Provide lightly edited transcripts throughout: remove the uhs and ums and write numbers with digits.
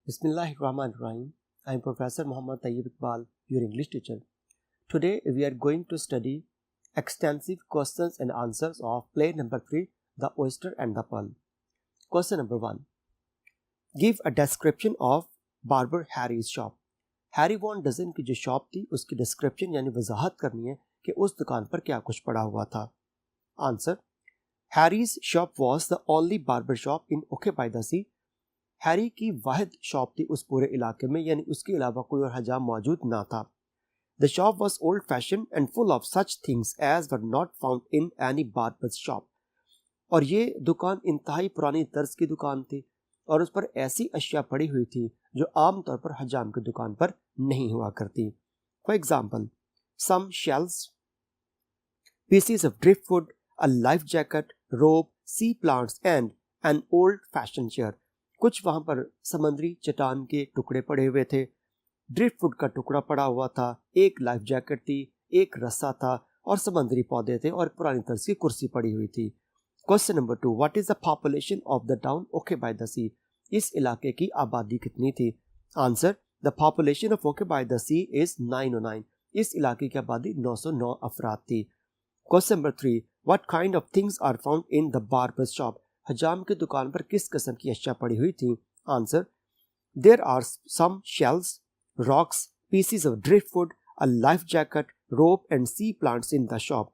Bismillahirrahmanirrahim. I am Professor Muhammad Tayyib Iqbal, your English teacher. Today we are going to study extensive questions and answers of play number 3, The Oyster and the Pearl. Question number 1. Give a description of Barber Harry's shop. Harry von डजन की जो shop थी उसकी description यानी वजाहत करनी है कि उस दुकान पर क्या कुछ पड़ा हुआ था. Answer. Harry's shop was the only barber shop in okay by the sea. Harry की वाहिद शॉप थी उस पूरे इलाके में, यानी उसके अलावा कोई और हजाम मौजूद ना था. The shop was old fashion and full of such things as were not found in any barbers shop. और ये दुकान इंतहाई पुरानी तर्ज की दुकान थी और उस पर ऐसी अशिया पड़ी हुई थी जो आमतौर पर हजाम की दुकान पर नहीं हुआ करती. For example, some shells, pieces of driftwood, a life jacket, rope, sea plants and an old fashion chair. कुछ वहां पर समंदरी चट्टान के टुकड़े पड़े हुए थे, ड्रिफ्टवुड का टुकड़ा पड़ा हुआ था, एक लाइफ जैकेट थी, एक रस्सा था और समंदरी पौधे थे और पुरानी तरह की कुर्सी पड़ी हुई थी. Question number 2. What is the population of the town okay by the sea. इस इलाके की आबादी कितनी थी. Answer. The population of okay by the sea is 909. इस इलाके की आबादी 909 अफराद थी. Question number 3. What kind of things are found in the barber shop. हजाम की दुकान पर किस किस्म की अशिया पड़ी हुई थी. Answer. There are some shells, rocks, pieces of driftwood, a life jacket, rope and sea plants in the shop.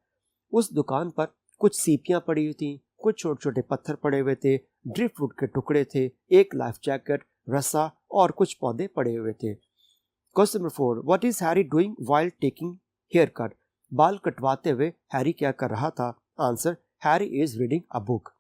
उस दुकान पर कुछ सीपियां पड़ी हुई थी, कुछ छोटे छोटे पत्थर पड़े हुए थे, ड्रिफ्टवुड के टुकड़े थे, एक लाइफ जैकेट, रस्सा और कुछ पौधे पड़े हुए थे. Question number 4. What is Harry doing while taking hair cut. बाल कटवाते हुए हैरी क्या कर रहा था. Answer. Harry is reading a book.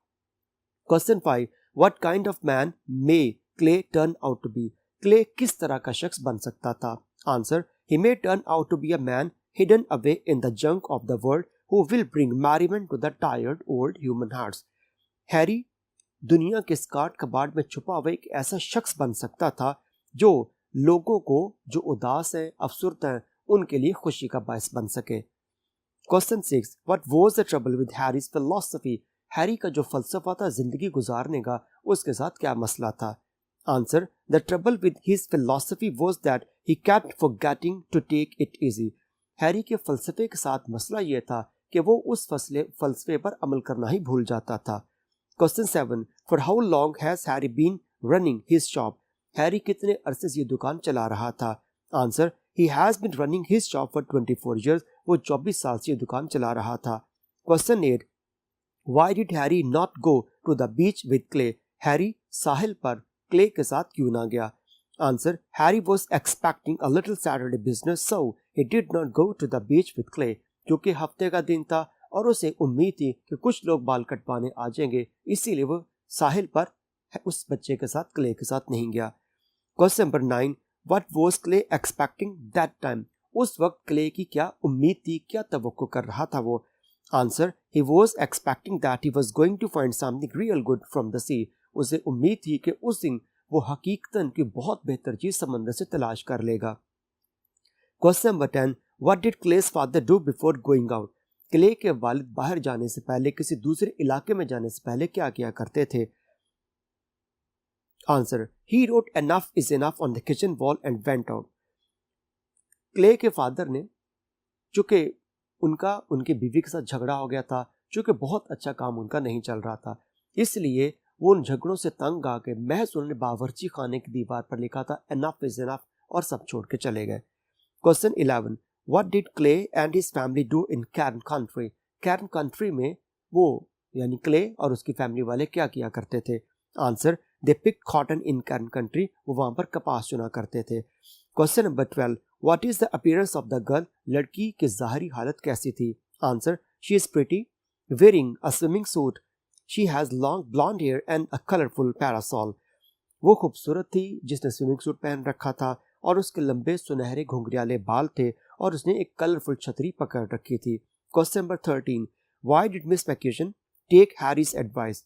Question 5. What kind of man may Clay turn out to be. Clay किस तरह का शख्स बन सकता था. Answer. He may turn out to be a man hidden away in the junk of the world who will bring merriment to the tired old human hearts. Harry दुनिया के स्काट कबाड़ में छुपा हुआ एक ऐसा शख्स बन सकता था जो लोगों को जो उदास हैं, अफसुर्द हैं, उनके लिए खुशी का बायस बन सके. Question 6. What was the trouble with Harry's philosophy? Harry का जो फलसफा था जिंदगी गुजारने का, उसके साथ क्या मसला था. Answer. The trouble with his philosophy was that he kept forgetting to take it easy. Harry के फलसफे के साथ मसला यह था कि वो उस फलसफे पर अमल करना ही भूल जाता था. Question 7. For how long has Harry been running his shop. Harry कितने अरसे से ये दुकान चला रहा था. Answer. He has been running his shop for 24 years. वो 24 साल से ये दुकान चला रहा था. Question 8. Why did Harry not go to the beach with Clay. Harry साहिल पर क्ले के साथ क्यों ना गया. Answer. Harry was expecting a little Saturday business so he did not go to the beach with Clay. क्योंकि हफ्ते का दिन था और उसे उम्मीद थी कि कुछ लोग बाल कटवाने आ जाएंगे, इसीलिए वो साहिल पर उस बच्चे के साथ, क्ले के साथ नहीं गया. Question number 9. What was clay expecting that time. उस वक्त क्ले की क्या उम्मीद थी, क्या तवक्को कर रहा था वो. Answer. He was expecting that he was going to find something real good from the sea. उसे उम्मीद थी कि उस दिन वो हकीकतन की बहुत बेहतर चीज समंदर से तलाश कर लेगा. Question number 10. What did Clay's father do before going out? Clay के वालिद बाहर जाने से पहले, किसी दूसरे इलाके में जाने से पहले क्या किया करते थे. Answer. He wrote enough is enough on the kitchen wall and went out. Clay के फादर ने, चूंकि उनकी बीवी के साथ झगड़ा हो गया था, चूंकि बहुत अच्छा काम उनका नहीं चल रहा था, इसलिए वो उन झगड़ों से तंग आके महज उन्होंने बावर्ची खाने की दीवार पर लिखा था enough is enough और सब छोड़ के चले गए. Question 11. What did Clay and his family do in Cairn Country? Cairn country में वो यानी क्ले और उसकी फैमिली वाले क्या किया करते थे. Answer. They pick cotton in Kern country. वो वहां पर कपास चुना करते थे. Question number 12. What is the appearance of the girl. लड़की की ज़ाहरी हालत कैसी थी. Answer. She is pretty, wearing a swimming suit, she has long blonde hair and a colourful parasol. वो खूबसूरत थी जिसने स्विमिंग सूट पहन रखा था और उसके लंबे सुनहरे घुंघरियाले बाल थे और उसने एक कलरफुल छतरी पकड़ रखी थी. Question number 13. Why did Miss McCushion take Harry's advice.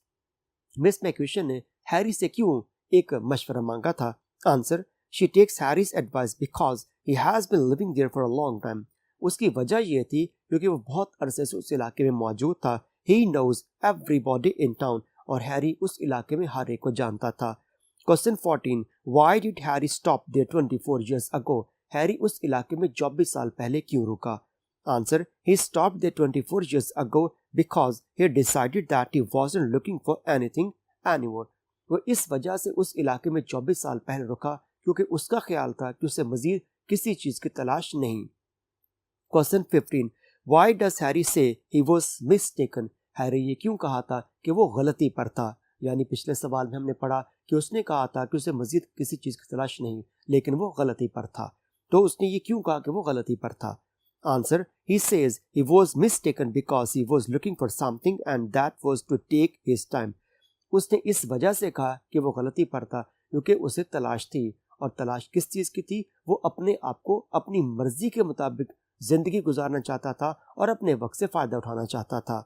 Miss McCushion ने हैरी से क्यों एक मशवरा मांगा था. Answer. She takes Harry's advice because he has been living there for a long time. उसकी वजह यह थी क्योंकि वो बहुत अरसे से उस इलाके में मौजूद था. He knows everybody in town. और हैरी उस इलाके में हर एक को जानता था. Question 14, why did Harry stop there 24 years ago? Harry उस इलाके में 24 साल पहले क्यों रुका? Answer, he stopped there 24 years ago because he decided that he wasn't looking for anything anymore. वो इस वजह से उस इलाके में 24 साल पहले रुका क्योंकि उसका ख्याल था कि उसे मजीद किसी चीज की तलाश नहीं। Question 15, why does Harry say he was mistaken? Harry ये क्यों कहा था कि वो गलती पर था? यानी पिछले सवाल में हमने पढ़ा कि उसने कहा था कि उसे मजीद किसी चीज की तलाश नहीं, लेकिन वो गलती पर था। तो उसने ये क्यों कहा कि वो गलती पर था? Answer, he says he was mistaken because he was looking for something and that was to take his time. उसने इस वजह से कहा कि वो गलती पर था क्योंकि उसे तलाश थी, और तलाश किस चीज की थी? वो अपने आप को अपनी मर्जी के मुताबिक जिंदगी गुजारना चाहता था और अपने वक्त से फायदा उठाना चाहता था।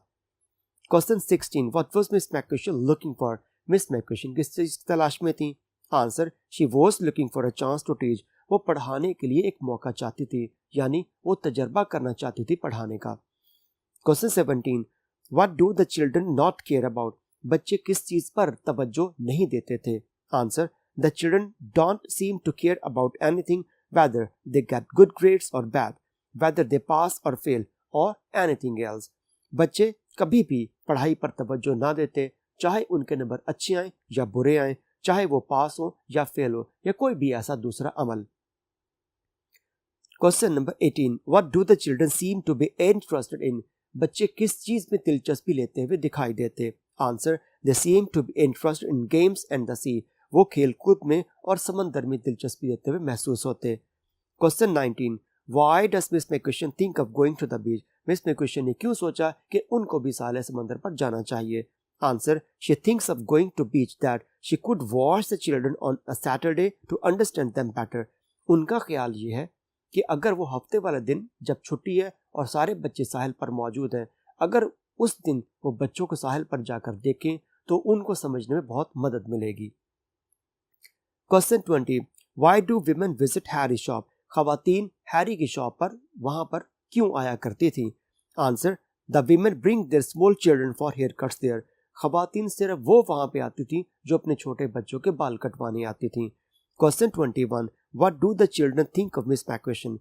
Question 16, what was Miss McCushon looking for? Miss McCushion किस चीज की तलाश में थी? Answer, she was looking for a chance to teach. वो पढ़ाने के लिए एक मौका चाहती थी, यानी वो तजर्बा करना चाहती थी पढ़ाने का। Question 17, what do the children not care about? बच्चे किस चीज पर तवज्जो नहीं देते थे? Answer, the children don't seem to care about anything, whether they get good grades or bad, whether they pass or fail or anything else. बच्चे कभी भी पढ़ाई पर तवज्जो ना देते, चाहे उनके नंबर अच्छे आए या बुरे आए, चाहे वो पास हो या फेल हो, या कोई भी ऐसा दूसरा अमल। Question number 18, what do the children seem to be interested in? बच्चे किस चीज में दिलचस्पी लेते हुए दिखाई देते? Answer, they seem to be interested in games and the sea. वो खेलकूद में और समंदर में दिलचस्पी लेते हुए महसूस होते. Question 19, why does Miss McCushion think of going to the beach? Miss McCushion ने क्यों सोचा कि उनको भी साले समंदर पर जाना चाहिए? Answer, she thinks of going to beach that she could watch the children on a Saturday to understand them better. उनका ख्याल ये है कि अगर वो हफ्ते वाला दिन जब छुट्टी है और सारे बच्चे साहिल पर मौजूद हैं, अगर उस दिन वो बच्चों को साहिल पर जाकर देखें तो उनको समझने में बहुत मदद मिलेगी. Question 20, why do women visit Harry shop? खवातीन हैरी की शॉप पर वहां पर क्यों आया करती थी? Answer, the women bring their small children for hair cuts there. खवातीन सिर्फ वो वहां पे आती थी जो अपने छोटे बच्चों के बाल कटवाने आती थी. Question 21, what do the children think of Miss McCushion?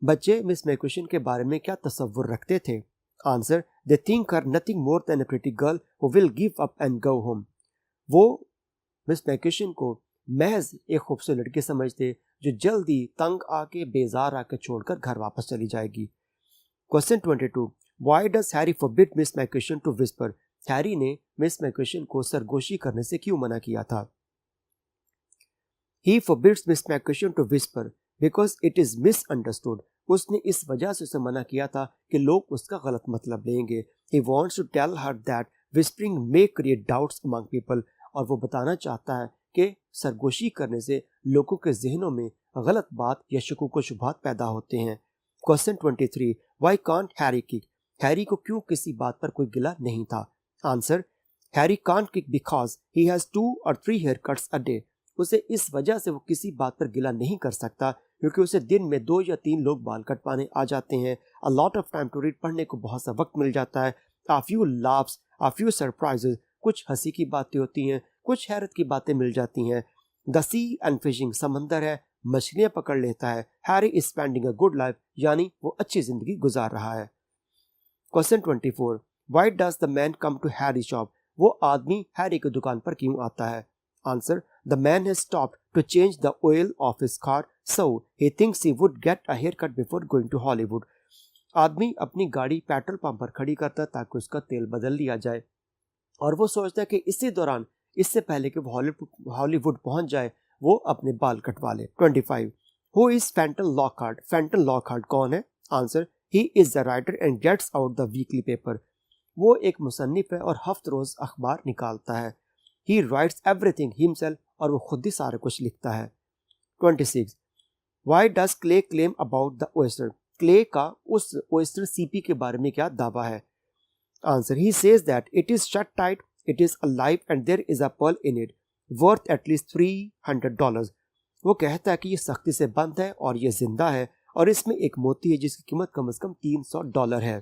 बच्चे मिस मैकक्यूशन के बारे में क्या तसव्वुर रखते थे? Answer, they think her nothing more than a pretty girl who will give up and go home. वो मिस मैकक्यूशन को महज एक खूबसूरत लड़की समझते जो जल्दी तंग आके बेजार आके छोड़कर घर वापस चली जाएगी. Question 22, why does Harry forbid Miss McCushion to whisper? Harry ने मिस मैकक्यूशन को सरगोशी करने से क्यों मना किया था? He forbids Miss McCushion to whisper because it is misunderstood. उसने इस वजह से उसे मना किया था कि लोग उसका गलत मतलब लेंगे. He wants to tell her that whispering may create doubts among people. और वो बताना चाहता है कि सरगोशी करने से लोगों के जहनों में गलत बात या शकूक व शुबहात पैदा होते हैं. Question 23, why can't Harry kick? Harry को क्यों किसी बात पर कोई गिला नहीं था? Answer, Harry can't kick because he has 2 or 3 haircuts a day. उसे इस वजह से वो किसी बात पर गिला नहीं कर सकता क्योंकि उसे दिन में 2 या 3 लोग बाल कटवाने आ जाते हैं. A lot of time to read, पढ़ने को बहुत सा वक्त मिल जाता है. A few laughs, a few surprises, कुछ हंसी की बातें होती हैं, कुछ हैरत की बातें मिल जाती हैं. द सी एंड फिशिंग, समंदर है, मछलियां पकड़ लेता है. Harry is spending a good life, यानी वो अच्छी जिंदगी गुजार रहा है. Question 24, why does the man come to Harry shop? वो आदमी हैरी की दुकान पर क्यों आता है? Answer, the man has stopped to change the oil of his car, so he thinks he would get a haircut before going to Hollywood. आदमी अपनी गाड़ी पेट्रोल पंप पर खड़ी करता है ताकि उसका तेल बदल लिया जाए और वो सोचता है कि इसी दौरान, इससे पहले कि वो हॉलीवुड पहुंच जाए, वो अपने बाल कटवा ले. 25, Who is Fenton Lockhart? Fenton Lockhart कौन है? Answer, he is the writer and gets out the weekly paper. वो एक मुसन्निफ है और हफ्त रोज अखबार निकालता है. He writes everything himself, और वो खुद ही सारा कुछ लिखता है. 26, Why does Clay claim about the oyster? Clay का उस oyster सीपी के बारे में क्या दावा है? Answer, he says that it is shut tight, it is alive and there is a pearl in it, worth at least $300. वो कहता है कि ये सख्ती से बंद है और ये जिंदा है और इसमें एक मोती है जिसकी कीमत कम से कम $300 है.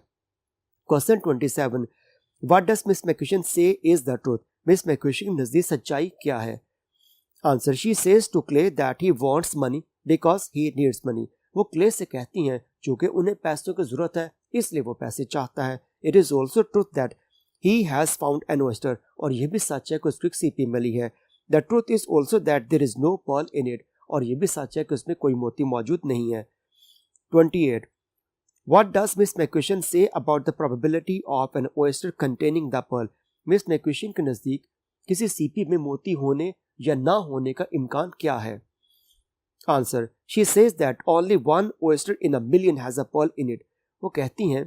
Question 27, What does Miss McCushion say is the truth? Miss McCushion के नजदीक सच्चाई क्या है? Answer, she says to Clay that he wants money because he needs money. वो क्ले से कहती हैं चूंकि उन्हें पैसों की जरूरत है इसलिए वो पैसे चाहता है। It is also truth that he has found an oyster, और यह भी सच है कि उसको एक सीपी मिली है। The truth is also that there is no pearl in it, और यह भी सच है कि उसमें कोई मोती मौजूद नहीं है। 28. What does Miss McCushion say about the probability of an oyster containing the pearl? Miss McCushion के नजदीक किसी सीपी में मोती होने या ना होने का इम्कान क्या है? Answer, she says that only one oyster in a million has a pearl in it. वो कहती हैं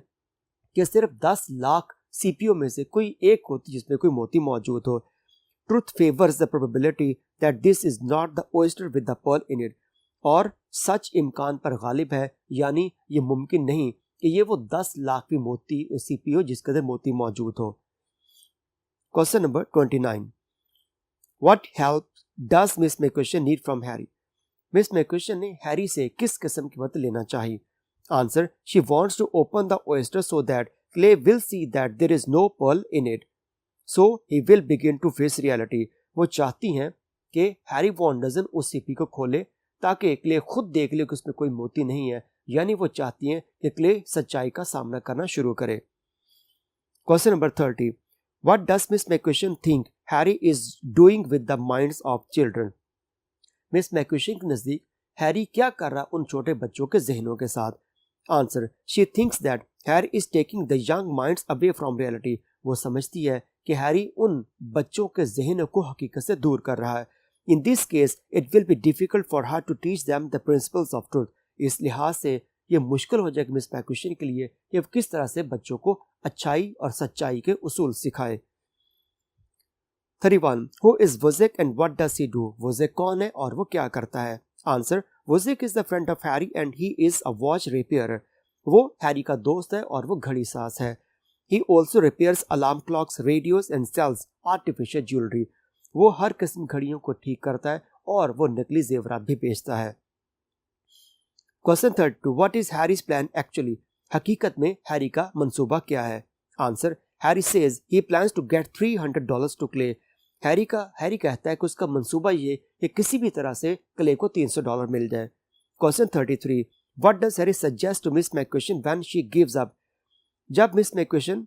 कि सिर्फ 10 लाख सीपियों में से कोई एक होती जिसमें कोई मोती मौजूद हो। Truth favors the probability that this is not the oyster with the pearl in it. और सच इम्कान पर गालिब है, यानी ये मुमकिन नहीं कि ये वो 10 लाख भी मोती सीपी हो जिसके अंदर मोती मौजूद हो। Question number 29. What help does Miss McCushion need from Harry? Miss McCushion ने हैरी से किस किस्म की मदद लेना चाहिए? Answer, she wants to open the oyster so that Clay will see that there is no pearl in it, so he will begin to face reality. वो चाहती हैं कि हैरी वो अंडरजन उस सीपी को खोले ताकि क्ले खुद देख ले कि उसमें कोई मोती नहीं है, यानी वो चाहती हैं कि क्ले सच्चाई का सामना करना शुरू करे। Question number 30. What does Miss McCushion think Harry is doing with the minds of children? Miss McCushion के नजदीक हैरी क्या कर रहा उन छोटे बच्चों के जहनों के साथ? Answer, she thinks that Harry is taking the young minds away from reality. वो समझती है कि हैरी उन बच्चों के जहनों को हकीकत से दूर कर रहा है। In this case it will be difficult for her to teach them the principles of truth. इस लिहाज से ये मुश्किल हो जाएगा मिस मैक्विशन के लिए कि वो किस तरह से बच्चों को अच्छाई और सच्चाई के उसूल सिखाए। 31. Who is Wozzeck and what does he do? Wozzeck कौन है और वो क्या करता है? Answer, Wozzeck is the friend of Harry and he is a watch repairer. वो हैरी का दोस्त है और वो घड़ी साज है। He also repairs alarm clocks, radios and sells artificial jewelry. वो हर किस्म घड़ियों को ठीक करता है और वो नकली जेवरात भी बेचता है। Question 32. What is Harry's plan actually? हकीकत में हैरी का मंसूबा क्या है? Answer, Harry says he plans to get $300 to Clay. Harry कहता है कि उसका मंसूबा ये कि किसी भी तरह से क्ले को $300 मिल जाए। Question 33. What does Harry suggest to Miss McCushion when she gives up? जब मिस मैक्विशन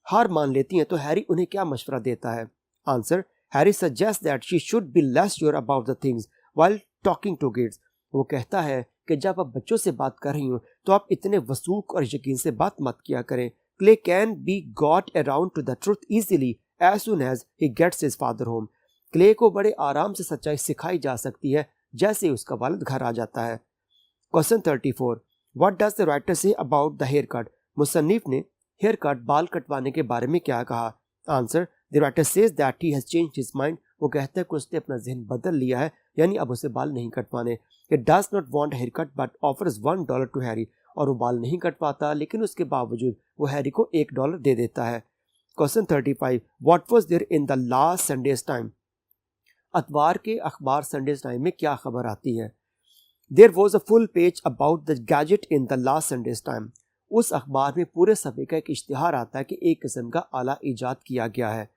हार मान लेती हैं तो हैरी उन्हें क्या मशवरा देता है? Answer, Harry suggest that she should be less sure about the things while talking to kids. वो कहता है कि जब आप बच्चों से बात कर रही हो तो आप इतने वसूख और यकीन से बात मत किया करें। Clay can be got around to the truth easily as soon as he gets his father home. Clay को बड़े आराम से सच्चाई सिखाई जा सकती है जैसे उसका वालिद घर आ जाता है। Question 34. What does the writer say about the hair cut? मुसन्निफ ने हेयर कट बाल कटवाने के बारे में क्या कहा? Answer, the writer says that he has changed his mind. वो कहता है कि उसने अपना जहन बदल लिया है, यानी अब उसे बाल नहीं कटवाने। It does not want hair cut but offers $1 to Harry. और वो बाल नहीं कटवाता लेकिन उसके बावजूद वो हैरी को $1 दे देता है। Question 35. What was there in the last Sunday's time? अतवार के अखबार संडेज टाइम में क्या खबर आती है? There was a full page about the gadget in the last Sunday's time. उस अखबार में पूरे सफ़े का एक इश्तिहार आता है कि एक किस्म का आला ईजाद किया गया है।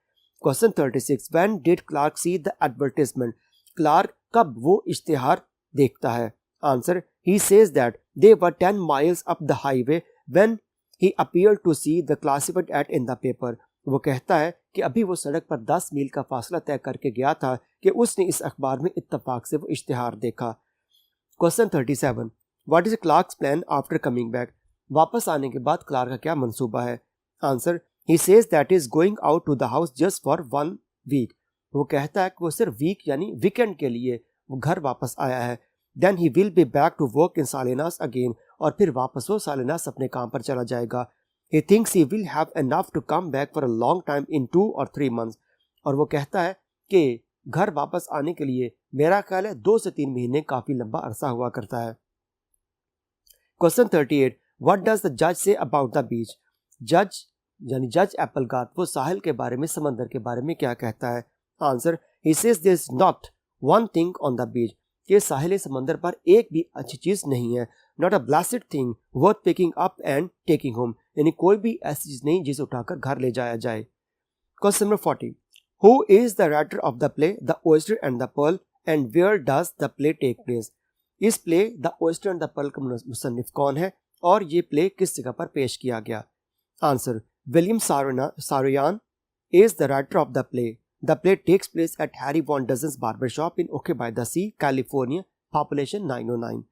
Question 36. When did Clark see the advertisement? Clark कब वो इश्तिहार देखता है? Answer, he says that they were 10 miles up the highway when he appeared to see the classified ad in the paper. वो कहता है कि अभी वो सड़क पर 10 मील का फासला तय करके गया था कि उसने इस अखबार में इत्तफाक से वो इश्तिहार देखा। Question 37. What is Clark's plan after coming back? वापस आने के बाद क्लार्क का क्या मंसूबा है? Answer, he says that is going out to the house just for 1 week. वो कहता है कि वो सिर्फ वीक यानी वीकेंड के लिए वो घर वापस आया है। Then he will be back to work in Salinas again. और फिर वापस वो सालिनास अपने काम पर चला जाएगा। He thinks he will have enough to come back for a long time in 2 or 3 months। और वो कहता है कि घर वापस आने के लिए मेरा ख्याल है 2 से 3 महीने काफी लंबा अरसा हुआ करता है। क्वेश्चन 38. व्हाट डज द जज से अबाउट द बीच? जज एप्पलगार्थ वो साहिल के बारे में, समंदर के बारे में क्या कहता है? Answer, he says there is not one thing on the beach. कि साहिल समंदर पर एक भी अच्छी चीज नहीं है। Not a blessed thing worth picking up and taking home. यानी कोई भी ऐसी चीज नहीं जिसे उठाकर घर ले जाया जाए। Question number 40. Who is the writer of the play the oyster and the pearl and where does the play take place? इस play the oyster and the pearl का मुसन्निफ कौन है और ये प्ले किस जगह पर पेश किया गया? Answer, William Saroyan is the writer of the play. The play takes place at Harry Von Dussen's barber shop in Oke by the Sea, California, population 909.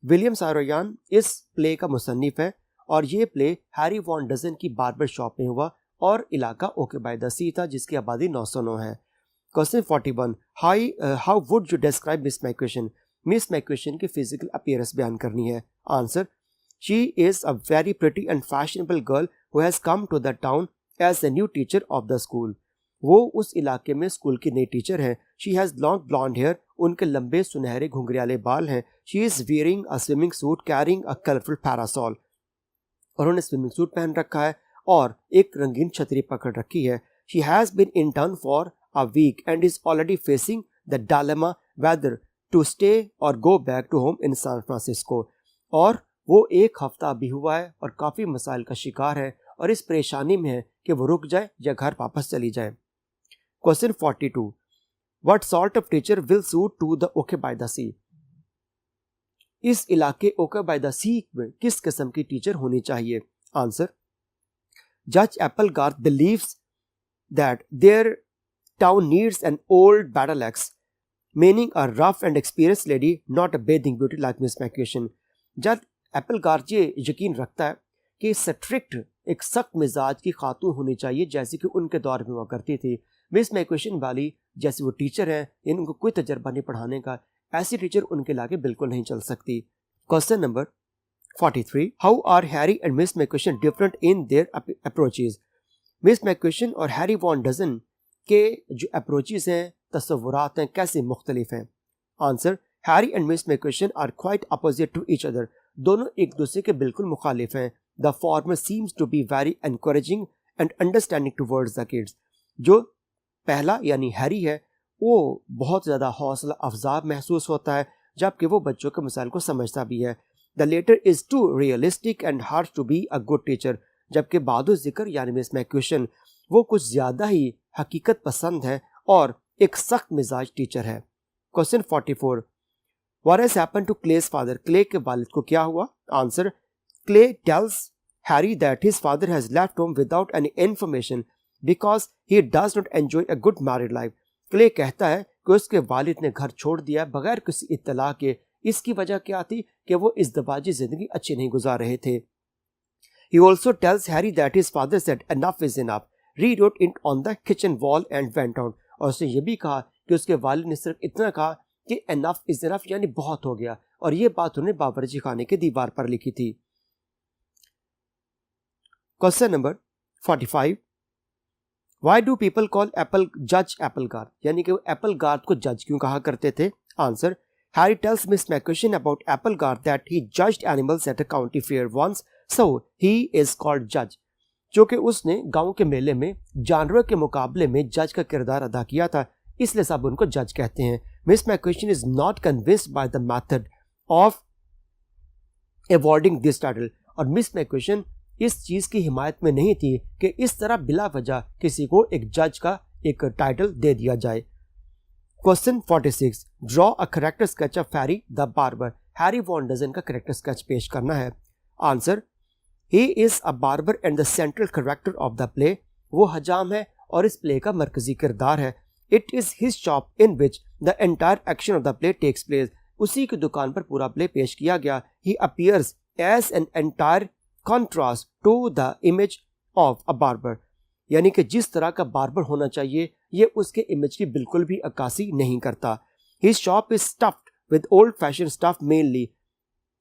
William सारोयान इस प्ले का मुसन्निफ है और ये प्ले हैरी वॉन डजन की barber shop में हुआ और इलाका ओके बाय द सी था जिसकी आबादी 909 है। Question 41, how would you describe Miss McCushion? Miss McCushion की फिजिकल अपीयरेंस बयान करनी है। Answer, she is a very pretty and fashionable girl who has come to the town as the new teacher of the school. वो उस इलाके में school की नई टीचर है। She has long blonde hair, उनके लंबे सुनहरे घुंघराले बाल हैं। She is wearing a swimming suit carrying a colourful पैरासॉल, उन्होंने स्विमिंग सूट पहन रखा है और एक रंगीन छतरी पकड़ रखी है। She has been intern for a week and is already facing the dilemma whether to stay और go back to home in San Francisco. और वो एक हफ्ता अभी हुआ है और काफ़ी मसाइल का शिकार है और इस परेशानी में है कि वो रुक जाए या घर वापस चली जाए। Question 42, what sort of teacher will suit to the okay by the sea? इस इलाके ओके बाय द सी में किस किस्म की टीचर होनी चाहिए? आंसर, जज Applegarth believes that their town needs an old battle axe, meaning a rough and experienced lady, not a bathing beauty like Miss McCushion. जज एप्पलगार्थ ये यकीन रखता है कि स्ट्रिक्ट एक सख्त मिजाज की खातून होनी चाहिए जैसी कि उनके दौर में हुआ करती थी। मिस मैक्वेशन वाली जैसी वो टीचर है, इनको कोई तजर्बा नहीं पढ़ाने का, ऐसी टीचर उनके लागे बिल्कुल नहीं चल सकती। Question number 43, how are Harry and Miss McCushion different in their approaches? Miss McCushion और हैरी वॉन डजन के जो अप्रोचेस हैं, तस्वुरात हैं, कैसे मुख्तलिफ हैं? Answer, Harry and Miss McCushion are quite opposite to each other, दोनों एक दूसरे के बिल्कुल मुखालिफ हैं। The former seems to be very encouraging and understanding towards the kids. जो पहला यानी हैरी है वो बहुत ज़्यादा हौसला अफजा महसूस होता है जबकि वो बच्चों के मसाइल को समझता भी है। The latter is too realistic and harsh to be a good teacher, जबकि बादो जिक्र यानी मिस मैक्वेशन वो कुछ ज़्यादा ही हकीकत पसंद है और एक सख्त मिजाज टीचर है। Question 44, what has happened to Clay's father? Clay के वालिद को क्या हुआ? Answer, Clay tells Harry that his father has left home without any information because he does not enjoy a good married life. Clay कहता है कि उसके वालिद ने घर छोड़ दिया बगैर किसी इत्तला के। इसकी वजह क्या थी कि वो इज़्दिवाजी जिंदगी अच्छी नहीं गुजार रहे थे। He also tells Harry that his father said enough is enough, rewrote it on the kitchen wall and went out। और उसने ये भी कहा कि उसके वालिद ने सिर्फ इतना कहा कि enough is enough यानी बहुत हो गया, और ये बात उन्होंने बावर्ची खाने की दीवार पर लिखी थी। Question number 45, Why do people call Judge Applegarth? यानी कि वो एप्पलगार्थ को जज क्यों कहा करते थे? Answer, Harry tells Miss McQuistion about Applegarth that he judged animals at a county fair once, so he is called judge। जो कि उसने गांव के मेले में जानवरों के मुकाबले में जज का किरदार अदा किया था, इसलिए सब उनको जज कहते हैं। Miss McQuistion is not convinced by the method of avoiding this title, और मिस मैक्वेशन इस चीज की हिमायत में नहीं थी कि इस तरह बिला वजह किसी को एक जज का एक टाइटल दे दिया जाए। Question 46, draw a character sketch of Harry the barber. Harry von Dusen का करेक्टर स्केच पेश करना है। Answer, he is a barber and the central character of the play. वो हजाम है और इस प्ले का मरकजी किरदार है। It is his shop in which the entire action of the play takes place. उसी की दुकान पर पूरा प्ले पेश किया गया। He appears as an entire contrast to the image of a barber, यानी कि जिस तरह का बार्बर होना चाहिए ये उसके इमेज की बिल्कुल भी अक्कासी नहीं करता। His shop is stuffed with old fashioned stuff mainly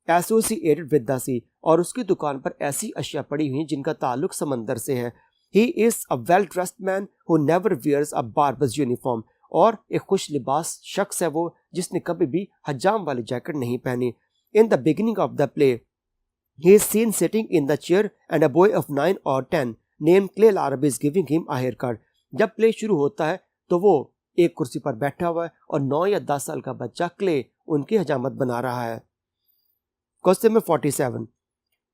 associated with the sea, और उसकी दुकान पर ऐसी अशिया पड़ी हुई जिनका ताल्लुक समंदर से है। He is a well dressed man who never wears a barber's uniform, और एक खुश लिबास शख्स है वो जिसने कभी भी हजाम वाली जैकेट नहीं पहनी। In the beginning of the play he is seen sitting in the chair and a boy of 9 or 10 named Clay Larrabee is giving him a haircut। जब प्ले शुरू होता है तो वो एक कुर्सी पर बैठा हुआ है और 9 या 10 साल का बच्चा क्ले उनकी हजामत बना रहा है। Question number 47,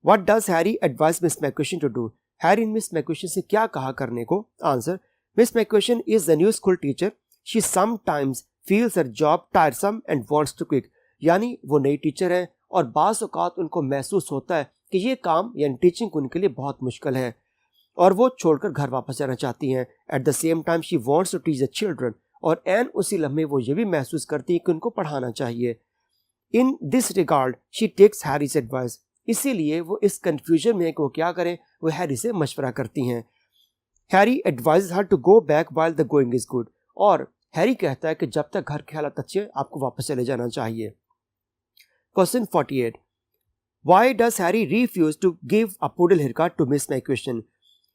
what does Harry advice Miss McCushion to do? Harry Miss McCushion से क्या कहा करने को? Answer, Miss McCushion is the new school teacher. She sometimes feels her job tiresome and wants to quit। यानी वो नई teacher है और बाज़ औक़ात उनको महसूस होता है कि ये काम यानी टीचिंग उनके लिए बहुत मुश्किल है और वो छोड़कर घर वापस जाना चाहती हैं। At the same time she wants to teach the children, और एन उसी लम्हे वो ये भी महसूस करती है कि उनको पढ़ाना चाहिए। In this regard she takes Harry's advice, इसीलिए वो इस कन्फ्यूजन में कि वो क्या करें, वो हैरी से मशवरा करती हैं। Harry advise her to go back while the going is good, और हैरी कहता है कि जब तक घर के हालात अच्छे आपको वापस चले जाना चाहिए। Question 48, why does Harry refuse to give a poodle hair cut to Miss McCushion?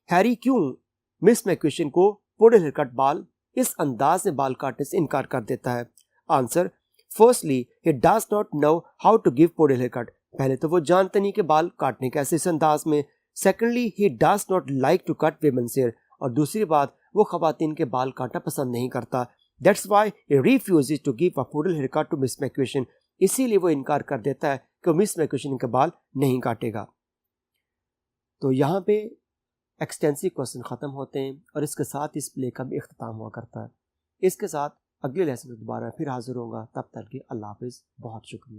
Harry क्यों मिस मैक्विशन को पुडल हेयर कट बाल इस अंदाज में बाल काटने से इनकार कर देता है? Answer, firstly he does not know how to give poodle hair cut, पहले तो वो जानते नहीं कि बाल काटने कैसे इस अंदाज में। Secondly he does not like to cut women's hair, और दूसरी बात वो खवातीन के बाल काटना पसंद नहीं करता। That's why he refuses to give a poodle hair cut to Miss McCushion, इसीलिए वो इनकार कर देता है कि मिस मैक्विशन के बाल नहीं काटेगा। तो यहाँ पे एक्सटेंसिव क्वेश्चन ख़त्म होते हैं और इसके साथ इस प्ले का भी इख्तिताम हुआ करता है। इसके साथ अगले लेसन में दोबारा फिर हाजिर होगा, तब तक के अल्लाह हाफिज़, बहुत शुक्रिया।